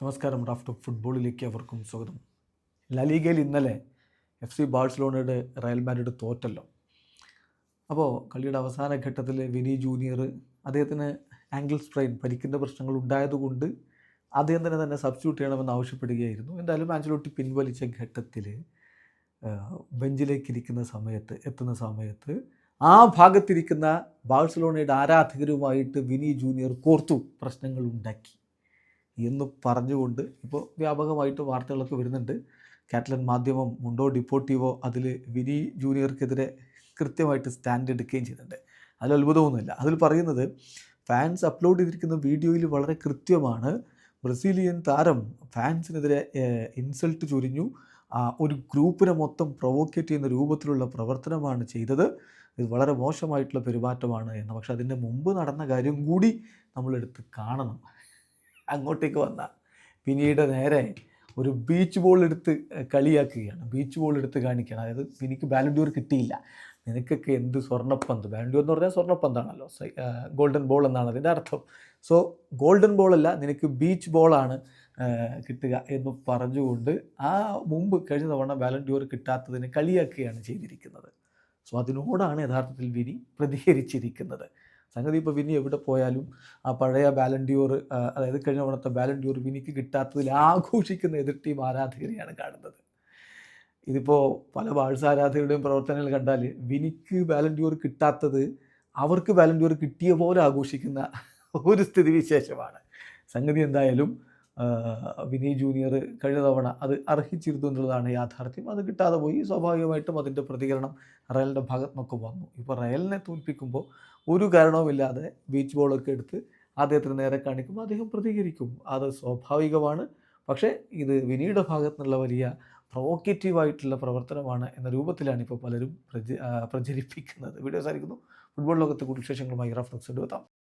നമസ്കാരം. Raft of ഫുട്ബോളിലേക്ക് അവർക്കും സ്വാഗതം. ലീഗയിൽ ഇന്നലെ FC ബാഴ്സലോണയുടെ റയൽ മാഡ്രിഡ് തോറ്റല്ലോ. അപ്പോൾ കളിയുടെ അവസാന ഘട്ടത്തിൽ വിനി ജൂനിയർ അദ്ദേഹത്തിന് ആംഗിൾ സ്ട്രെയിൻ പരിക്കിൻ്റെ പ്രശ്നങ്ങൾ ഉണ്ടായതുകൊണ്ട് അദ്ദേഹം തന്നെ സബ്സ്റ്റിറ്റ്യൂട്ട് ചെയ്യണമെന്ന് ആവശ്യപ്പെടുകയായിരുന്നു. എന്തായാലും ആഞ്ചലോട്ടി പിൻവലിച്ച ഘട്ടത്തിൽ ബെഞ്ചിലേക്ക് എത്തുന്ന സമയത്ത് ആ ഭാഗത്തിരിക്കുന്ന ബാഴ്സലോണയുടെ ആരാധകരുമായിട്ട് വിനി ജൂനിയർ കോർത്തു പ്രശ്നങ്ങൾ ഉണ്ടാക്കി എന്ന് പറഞ്ഞുകൊണ്ട് ഇപ്പോൾ വ്യാപകമായിട്ട് വാർത്തകളൊക്കെ വരുന്നുണ്ട്. കാറ്റലൻ മാധ്യമം മുണ്ടോ ഡിപ്പോർട്ടീവോ അതിൽ വിനി ജൂനിയർക്കെതിരെ കൃത്യമായിട്ട് സ്റ്റാൻഡ് എടുക്കുകയും ചെയ്തിട്ടുണ്ട്. അതിൽ അത്ഭുതമൊന്നുമില്ല. അതിൽ പറയുന്നത് ഫാൻസ് അപ്ലോഡ് ചെയ്തിരിക്കുന്ന വീഡിയോയിൽ വളരെ കൃത്യമാണ്. ബ്രസീലിയൻ താരം ഫാൻസിനെതിരെ ഇൻസൾട്ട് ചൊരിഞ്ഞു, ഒരു ഗ്രൂപ്പിനെ മൊത്തം പ്രൊവോക്കേറ്റ് ചെയ്യുന്ന രൂപത്തിലുള്ള പ്രവർത്തനമാണ് ചെയ്തത്. ഇത് വളരെ മോശമായിട്ടുള്ള പെരുമാറ്റമാണ് എന്ന്. പക്ഷെ അതിൻ്റെ മുമ്പ് നടന്ന കാര്യം കൂടി നമ്മളെടുത്ത് കാണണം. അങ്ങോട്ടേക്ക് വന്ന പിന്നീട് നേരെ ഒരു ബീച്ച് ബോൾ എടുത്ത് കളിയാക്കുകയാണ്, ബീച്ച് ബോൾ എടുത്ത് കാണിക്കുകയാണ്. അതായത് എനിക്ക് ബാലൻഡ്യൂർ കിട്ടിയില്ല, നിനക്കൊക്കെ എന്ത് സ്വർണ്ണപ്പന്ത്. ബാലൻഡ്യൂർ എന്ന് പറഞ്ഞാൽ സ്വർണ്ണപ്പന്താണല്ലോ, ഗോൾഡൻ ബോൾ എന്നാണ് അതിൻ്റെ അർത്ഥം. സോ ഗോൾഡൻ ബോളല്ല, നിനക്ക് ബീച്ച് ബോളാണ് കിട്ടുക എന്ന് പറഞ്ഞുകൊണ്ട് മുമ്പ് കഴിഞ്ഞ തവണ ബാലൻഡ്യൂർ കിട്ടാത്തതിന് കളിയാക്കുകയാണ് ചെയ്തിരിക്കുന്നത്. സോ അതിനോടാണ് യഥാർത്ഥത്തിൽ വിനി പ്രതികരിച്ചിരിക്കുന്നത്. സംഗതി ഇപ്പോൾ വിനി എവിടെ പോയാലും ആ പഴയ ബാലൻഡ്യൂർ, അതായത് കഴിഞ്ഞ തവണത്തെ ബാലൻഡ്യൂർ വിനിക്ക് കിട്ടാത്തതിൽ ആഘോഷിക്കുന്ന എതിർ ടീം ആരാധകരെയാണ് കാണുന്നത്. ഇതിപ്പോൾ പല ബാഴ്സ ആരാധകരുടെയും പ്രവർത്തനങ്ങൾ കണ്ടാൽ വിനിക്ക് ബാലൻഡ്യൂർ കിട്ടാത്തത് അവർക്ക് ബാലൻഡ്യൂർ കിട്ടിയ പോലെ ആഘോഷിക്കുന്ന ഒരു സ്ഥിതിവിശേഷമാണ്. സംഗതി എന്തായാലും വിനി ജൂനിയർ കഴിഞ്ഞ തവണ അത് അർഹിച്ചിരുന്നു എന്നുള്ളതാണ് യാഥാർത്ഥ്യം. അത് കിട്ടാതെ പോയി. സ്വാഭാവികമായിട്ടും അതിൻ്റെ പ്രതികരണം റയലിൻ്റെ ഭാഗത്തു നിന്നൊക്കെ വന്നു. ഇപ്പോൾ റയലിനെ തോൽപ്പിക്കുമ്പോൾ ഒരു കാരണവുമില്ലാതെ ബീച്ച് ബോളൊക്കെ എടുത്ത് അദ്ദേഹത്തിന് നേരെ കാണിക്കുമ്പോൾ അദ്ദേഹം പ്രതികരിക്കും. അത് സ്വാഭാവികമാണ്. പക്ഷേ ഇത് വിനിയുടെ ഭാഗത്തു നിന്നുള്ള വലിയ പ്രൊവോക്കേറ്റീവായിട്ടുള്ള പ്രവർത്തനമാണ് എന്ന രൂപത്തിലാണ് ഇപ്പോൾ പലരും പ്രചരിപ്പിക്കുന്നത്. വീഡിയോ സാധിക്കുന്നു. ഫുട്ബോൾ ലോകത്തെ കൂടുതൽ വിശേഷങ്ങളുമായി റാഫ്റ്റ് ഓഫ് ഫുട്ബോൾ എത്താം.